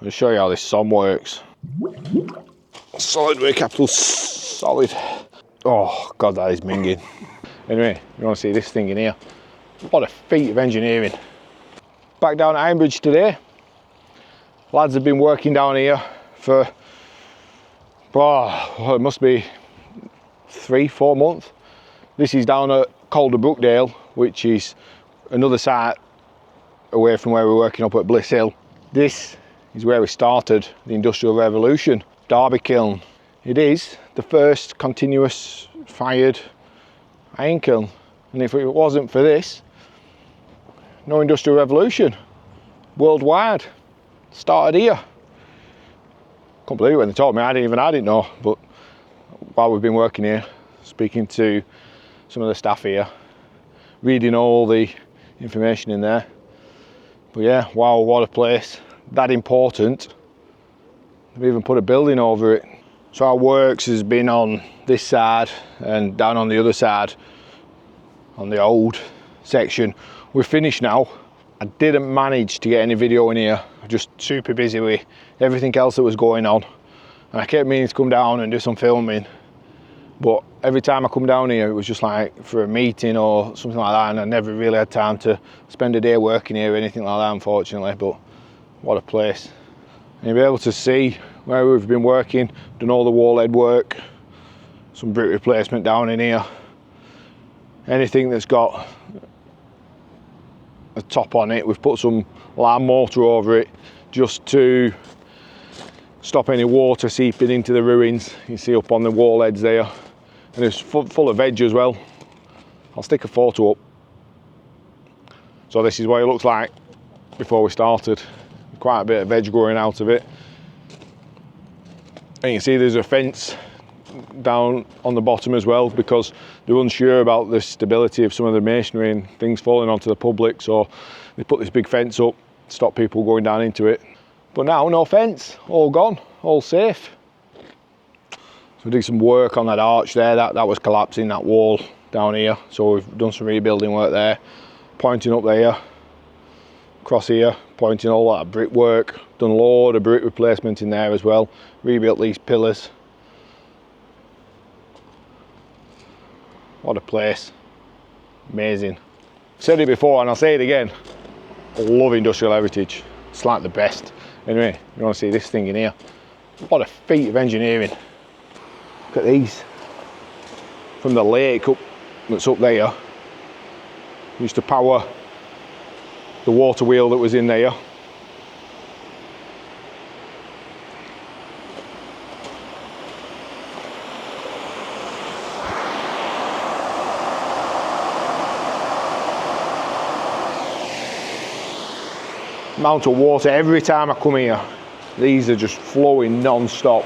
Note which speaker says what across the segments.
Speaker 1: I'll show you how this SOM works. Solid way capital, solid. Oh God, that is minging. Anyway, you want to see this thing in here? What a feat of engineering. Back down at Ironbridge today. Lads have been working down here for, oh, it must be 3-4 months. This is down at Calder, Brookdale, which is another site away from where we're working up at Bliss Hill. This is where we started the Industrial Revolution, Derby Kiln. It is the first continuous fired iron kiln, and if it wasn't for this, no Industrial Revolution worldwide started here. Can't believe it when they told me. I didn't know, but while we've been working here, speaking to some of the staff here, reading all the information in there. But yeah, wow, what a place. That important. They've even put a building over it. So our works has been on this side and down on the other side, on the old section. We're finished now. I didn't manage to get any video in here. I'm just super busy with everything else that was going on. And I kept meaning to come down and do some filming. But every time I come down here, it was just like for a meeting or something like that, and I never really had time to spend a day working here or anything like that, unfortunately. But what a place. And you'll be able to see where we've been working, done all the wall head work, some brick replacement down in here. Anything that's got a top on it, we've put some lime mortar over it just to stop any water seeping into the ruins. You see up on the wall heads there. And it's full of veg as well. I'll stick a photo up. So this is what it looks like before we started. Quite a bit of veg growing out of it. And you can see there's a fence down on the bottom as well, because they're unsure about the stability of some of the masonry and things falling onto the public, so they put this big fence up to stop people going down into it. But now no fence, all gone, all safe. So we did some work on that arch there, that was collapsing, that wall down here. So we've done some rebuilding work there, pointing up there, across here, pointing all that brickwork, done a load of brick replacement in there as well, rebuilt these pillars. What a place, amazing. Said it before and I'll say it again, I love industrial heritage, it's like the best. Anyway, you want to see this thing in here? What a feat of engineering. Look at these, from the lake up, that's up there. Used to power the water wheel that was in there. Amount of water every time I come here. These are just flowing non-stop.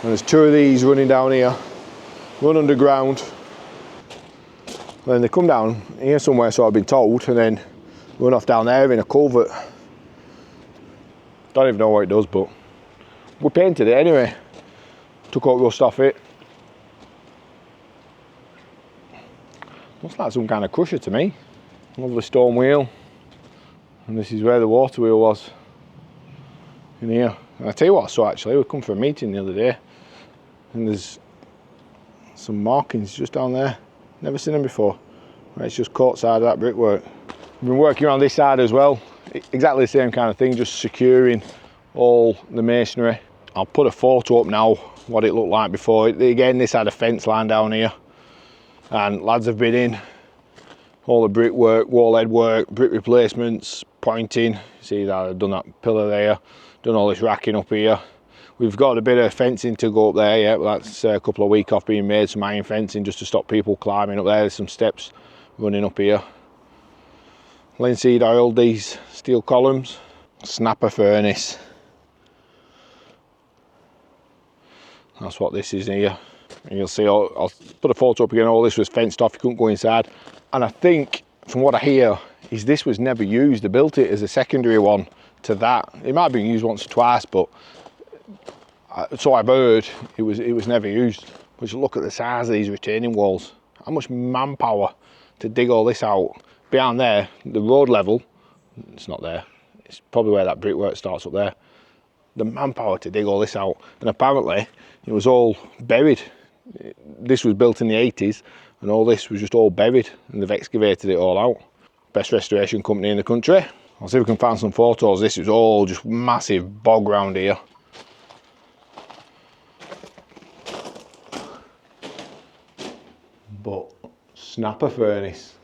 Speaker 1: And there's 2 of these running down here, run underground. Then they come down here somewhere, so I've been told, and then run off down there in a culvert. Don't even know what it does, but we painted it anyway. Took out rust off it. Looks like some kind of crusher to me. Lovely stone wheel. And this is where the water wheel was, in here. And I tell you what I saw actually, we come for a meeting the other day, and there's some markings just down there. Never seen them before. It's just caught side of that brickwork. We've been working on this side as well. Exactly the same kind of thing, just securing all the masonry. I'll put a photo up now, what it looked like before. Again, this had a fence line down here, and lads have been in. All the brickwork, wall head work, brick replacements, pointing. See that I've done that pillar there, done all this racking up here. We've got a bit of fencing to go up there, yeah, but that's a couple of weeks off being made, some iron fencing just to stop people climbing up there. There's some steps running up here. Linseed oiled these steel columns. Snapper furnace. That's what this is here. And you'll see, I'll put a photo up again, all this was fenced off, you couldn't go inside. And I think, from what I hear, is this was never used. They built it as a secondary one to that. It might have been used once or twice, but so I've heard, it was never used. But just look at the size of these retaining walls. How much manpower to dig all this out. Behind there, the road level, it's not there. It's probably where that brickwork starts up there. The manpower to dig all this out. And apparently, it was all buried. This was built in the 80s, and all this was just all buried, and they've excavated it all out. Best restoration company in the country. I'll see if we can find some photos. This is all just massive bog round here. But snapper furnace.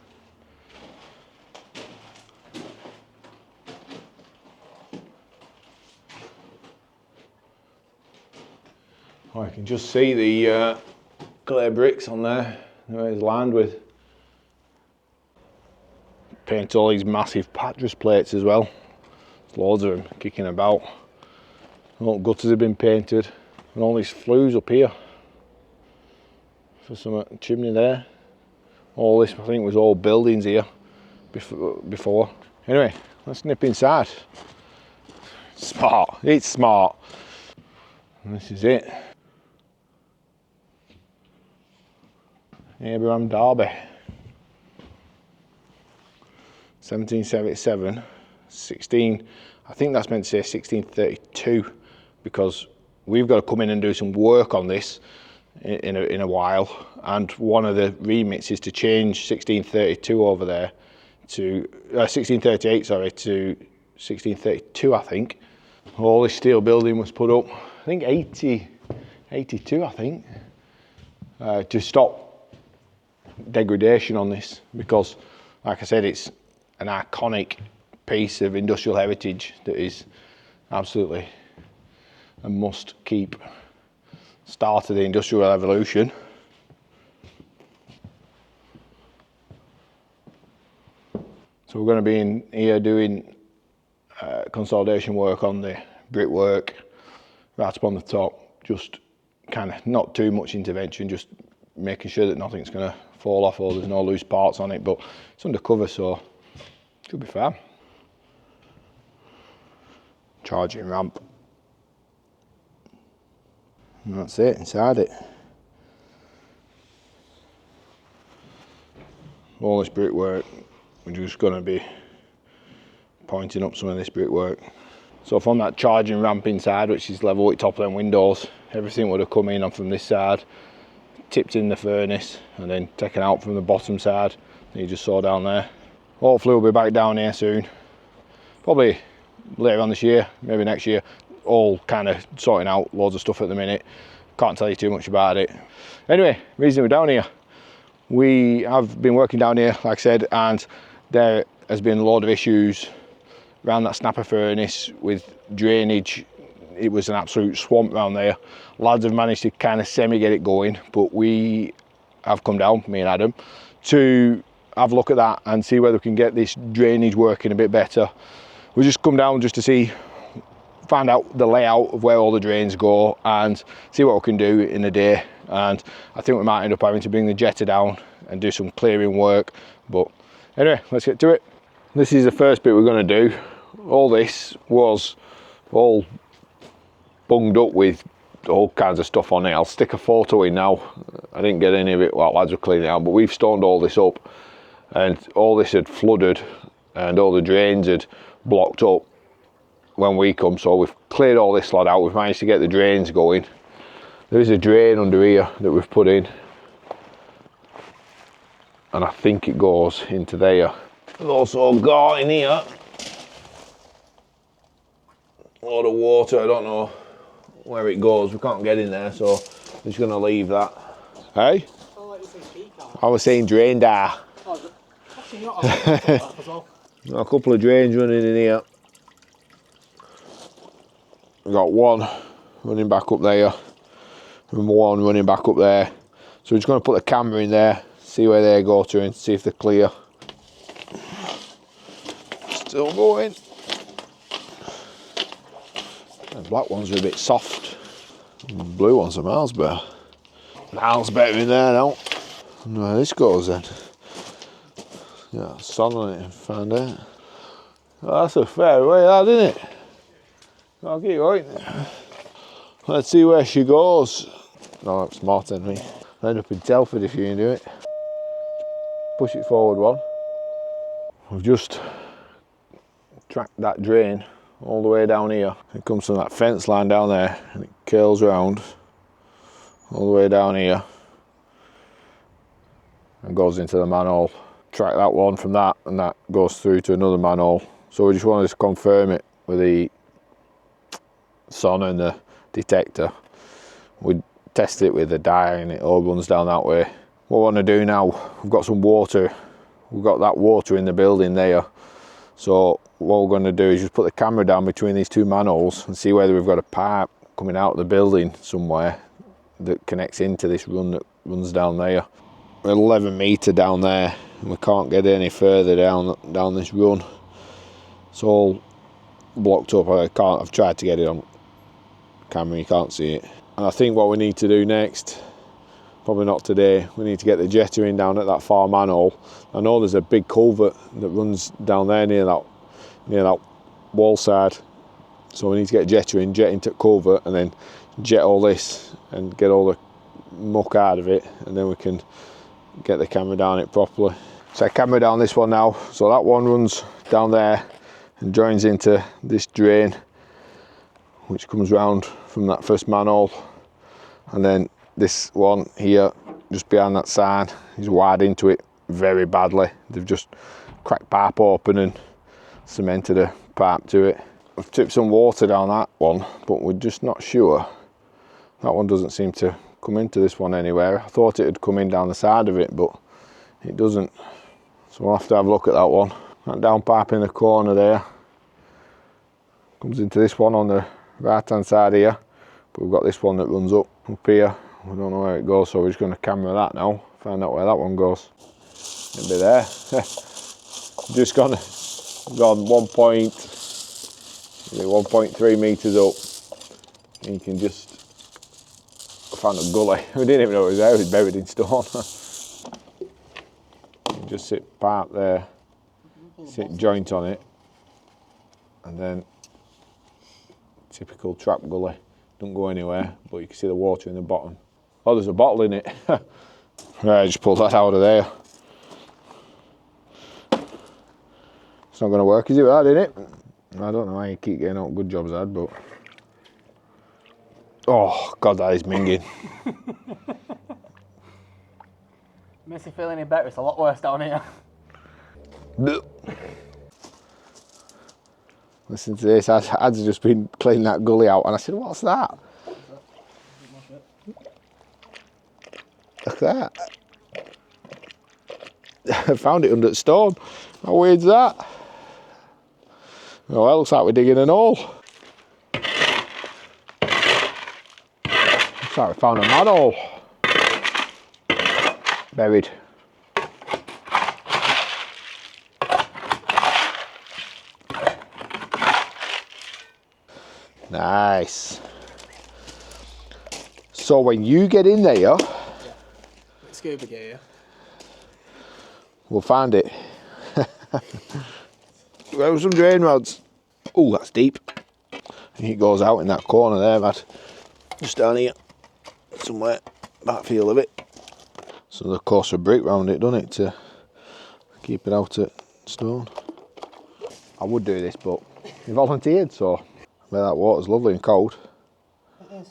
Speaker 1: Oh, you can just see the clay bricks on there. It's lined with. Paint all these massive pattress plates as well. There's loads of them kicking about. All gutters have been painted, and all these flues up here for some chimney there. All this, I think, was all buildings here before. Anyway, let's nip inside. Smart, it's smart. And this is it. Abraham Darby. 1777, 16, I think that's meant to say 1632, because we've got to come in and do some work on this in a while, and one of the remits is to change 1632 over there to 1638, sorry, to 1632, I think. All this steel building was put up, I think 82, I think, to stop degradation on this, because like I said, it's an iconic piece of industrial heritage that is absolutely a must keep. Start of the Industrial Revolution. So we're going to be in here doing consolidation work on the brickwork right up on the top, just kind of not too much intervention, just making sure that nothing's going to fall off or there's no loose parts on it, but it's under cover, so should be fine. Charging ramp. And that's it, inside it. All this brickwork, we're just going to be pointing up some of this brickwork. So from that charging ramp inside, which is level with top of them windows, everything would have come in from this side, tipped in the furnace, and then taken out from the bottom side that you just saw down there. Hopefully we'll be back down here soon, probably later on this year, maybe next year. All kind of sorting out loads of stuff at the minute, can't tell you too much about it. Anyway, reason we're down here, we have been working down here, like I said, and there has been a load of issues around that snapper furnace with drainage. It was an absolute swamp around there. Lads have managed to kind of semi get it going, but we have come down, me and Adam, to have a look at that and see whether we can get this drainage working a bit better. We just come down just to see, find out the layout of where all the drains go and see what we can do in a day. And I think we might end up having to bring the jetter down and do some clearing work. But anyway, let's get to it. This is the first bit we're going to do. All this was all bunged up with all kinds of stuff on it. I'll stick a photo in now. I didn't get any of it while lads were cleaning it out, but we've stoned all this up, and all this had flooded and all the drains had blocked up when we come, so we've cleared all this lot out. We've managed to get the drains going. There is a drain under here that we've put in, and I think it goes into there. We've also got in here a lot of water. I don't know where it goes, we can't get in there, so I'm just going to leave that. Hey? I was saying drain daar. A couple of drains running in here. We've got one running back up there and one running back up there. So we're just going to put the camera in there, see where they go to and see if they're clear. Still going. The black ones are a bit soft. The blue ones are miles better. Miles better in there now. I wonder where this goes then. Yeah, sun on it and find out. Oh, that's a fair way, that, isn't it? I'll get you right. Let's see where she goes. No, that's smarter than me. I'll end up in Telford if you can do it. Push it forward one. We've just tracked that drain all the way down here. It comes from that fence line down there and it curls round all the way down here and goes into the manhole. Track that one from that and that goes through to another manhole. So we just wanted to confirm it with the son and the detector. We test it with the dye and it all runs down that way. What we want to do now, we've got some water. We've got that water in the building there. So what we're going to do is just put the camera down between these two manholes and see whether we've got a pipe coming out of the building somewhere that connects into this run that runs down there. We're 11 metre down there and we can't get any further down this run. It's all blocked up. I've tried to get it on camera, you can't see it. And I think what we need to do next, probably not today, we need to get the jetter in down at that far manhole. I know there's a big culvert that runs down there near that wall side. So we need to get a jetter in, jet into the culvert and then jet all this and get all the muck out of it, and then we can get the camera down it properly. So camera down this one now. So that one runs down there and joins into this drain which comes round from that first manhole, and then this one here just behind that sign is wired into it very badly. They've just cracked pipe open and cemented a pipe to it. I've tipped some water down that one, but we're just not sure. That one doesn't seem to come into this one anywhere. I thought it had come in down the side of it, but it doesn't. So we'll have to have a look at that one. That down pipe in the corner there comes into this one on the right hand side here, but we've got this one that runs up here. We don't know where it goes, so we're just going to camera that now, find out where that one goes. It'll be there. Just gone 1.3 metres up, and you can just find a gully. We didn't even know it was there, it was buried in stone. You just sit pipe there, sit joint on it, and then typical trap gully. Don't go anywhere, but you can see the water in the bottom. Oh, there's a bottle in it. Right, I just pulled that out of there. It's not going to work, is it, with that in it? I don't know why you keep getting out good jobs, Ad, but... Oh, God, that is minging.
Speaker 2: Makes you feel any better, it's a lot worse down here.
Speaker 1: Listen to this, Ad's just been cleaning that gully out, and I said, what's that? Look at that. I found it under the stone. How weird's that? Oh, well, looks like we're digging an hole. Looks like we found a manhole. Buried. Nice. So when you get in there, yeah.
Speaker 2: Scuba gear.
Speaker 1: We'll find it. Where some drain rods? Oh, that's deep. I think it goes out in that corner there, Matt. Just down here, somewhere, that feel of it. So the course of brick round it, doesn't it, to keep it out at stone. I would do this, but you volunteered, so well, that water's lovely and cold.
Speaker 2: It is.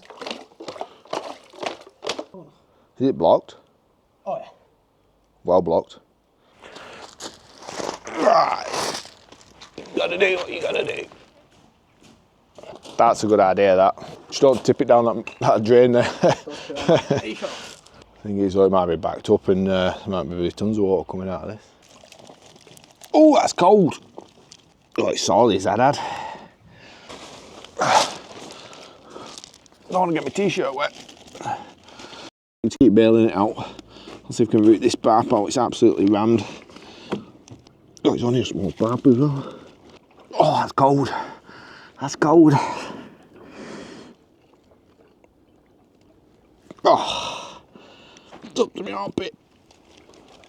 Speaker 1: Is it blocked?
Speaker 2: Oh yeah.
Speaker 1: Well blocked. Right. You gotta do what you gotta do. That's a good idea, that. Just don't tip it down that drain there.
Speaker 2: Are you sure?
Speaker 1: The thing is, it might be backed up and there might be tons of water coming out of this. Oh, that's cold. Oh, it's solid, that Dad. I don't want to get my t-shirt wet. Let's keep bailing it out. Let's see if we can root this pipe out. It's absolutely rammed. Oh, it's only a small pipe as well. Oh, that's cold. That's cold. Oh, it's up to my armpit.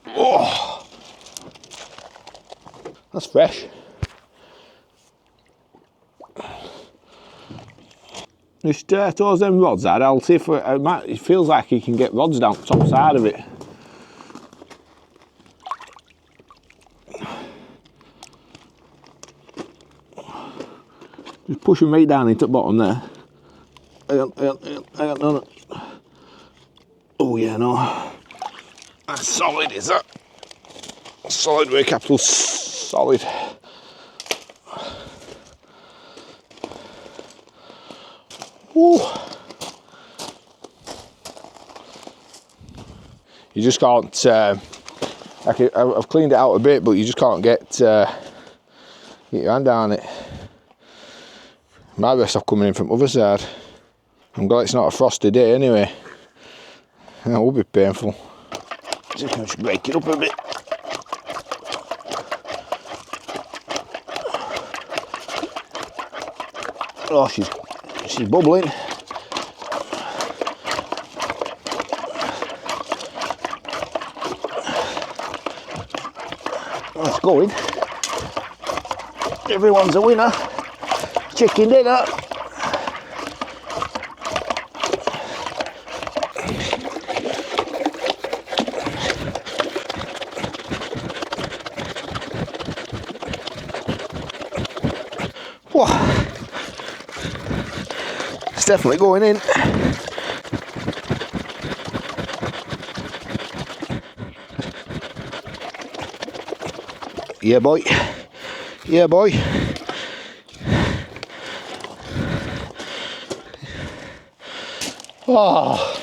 Speaker 1: Oh, that's fresh. Just towards them rods there. I'll see if it feels like he can get rods down the top side of it. Just push them right down into the bottom there. Hang on, no. Oh yeah, no. That's solid, is that? Solid way, capital solid. Woo. You just can't, I've cleaned it out a bit, but you just can't get your hand down it. Might best off coming in from the other side. I'm glad it's not a frosty day anyway. That would be painful. So I can just break it up a bit. Oh, she's bubbling. Oh, it's going. Everyone's a winner. Chicken dinner. Whoa. It's definitely going in. Yeah, boy. Yeah, boy. Oh.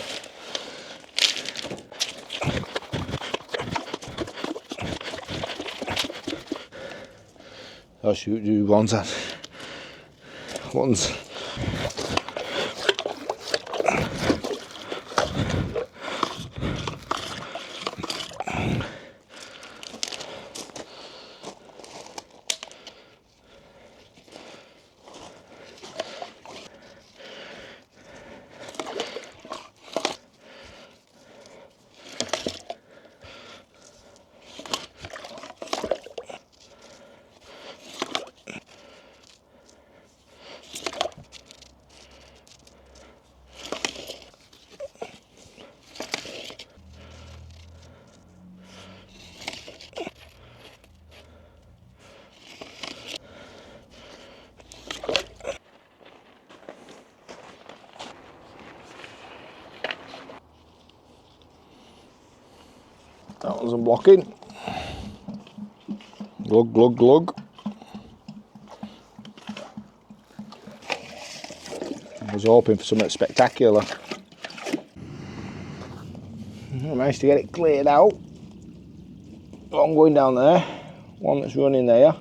Speaker 1: I'll shoot you ones. That wasn't blocking. Glug, glug, glug. I was hoping for something spectacular. I managed to get it cleared out. One going down there, one that's running there.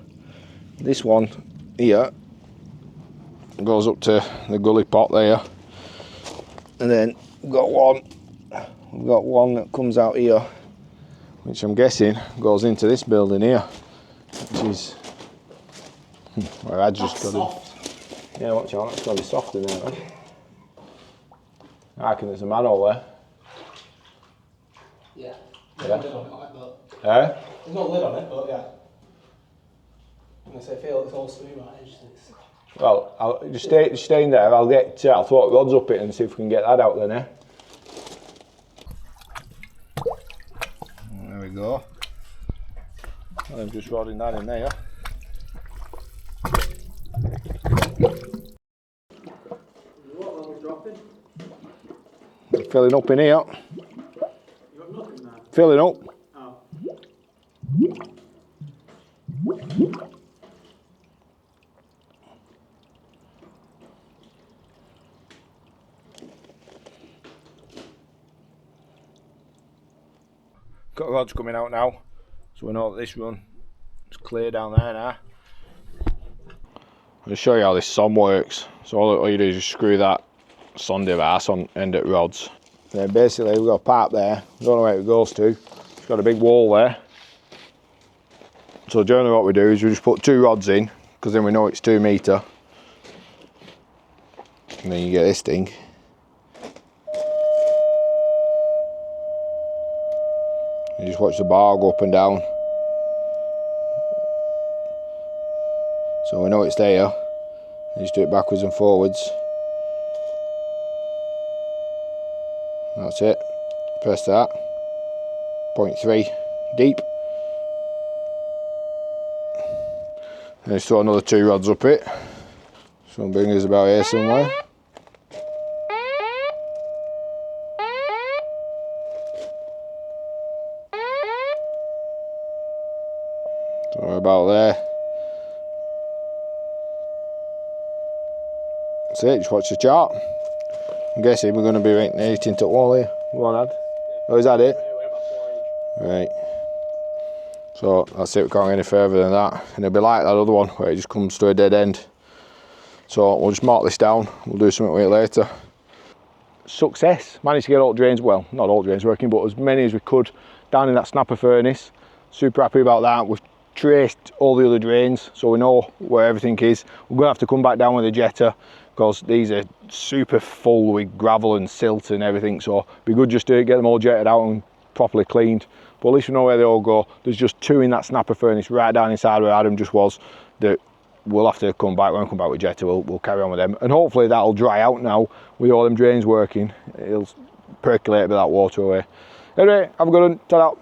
Speaker 1: This one here goes up to the gully pot there. And then we've got one that comes out here, which I'm guessing goes into this building here, which is where I just got it. Yeah, watch out, that's going to be soft in there, right? I reckon there's a manhole there.
Speaker 2: Yeah.
Speaker 1: Yeah.
Speaker 2: There's no lid on it, but... There's no lid on it, but yeah. I'm going to say, I feel it's all smooth right edge.
Speaker 1: Well, I'll just stay in there. I'll throw rods up it and see if we can get that out then, eh? There we go. I'm just rodding that in there.
Speaker 2: What are we dropping?
Speaker 1: Filling up in here.
Speaker 2: You got nothing there?
Speaker 1: Filling up.
Speaker 2: Oh.
Speaker 1: Got rods coming out now, so we know that this run is clear down there now. I'll show you how this son works. So all you do is just screw that son device on end at rods. And then basically we've got a pipe there, don't know where it goes to. It's got a big wall there. So generally what we do is we just put 2 rods in, because then we know it's 2 metre. And then you get this thing. You just watch the bar go up and down. So we know it's there. You just do it backwards and forwards. That's it. Press that. 0.3 deep. And just throw another 2 rods up it. So bring us about here somewhere. So we're about there. That's it, just watch the chart. I'm guessing we're going to be right 18 to wall here. Go on, Ad. Oh, is that it? Right. So that's it, we can't go any further than that. And it'll be like that other one where it just comes to a dead end. So we'll just mark this down, we'll do something with it later. Success, managed to get all drains, well, not all drains working, but as many as we could down in that snapper furnace. Super happy about that. We've traced all the other drains, so we know where everything is. We're going to have to come back down with a jetter, because these are super full with gravel and silt and everything, so it'd be good just to get them all jetted out and properly cleaned. But at least we know where they all go. There's just 2 in that snapper furnace right down inside where Adam just was, that we'll have to come back. When we come back with jetter, we'll carry on with them, and hopefully that'll dry out now with all them drains working. It'll percolate a bit of that water away. Anyway, have a good one. Ta-da.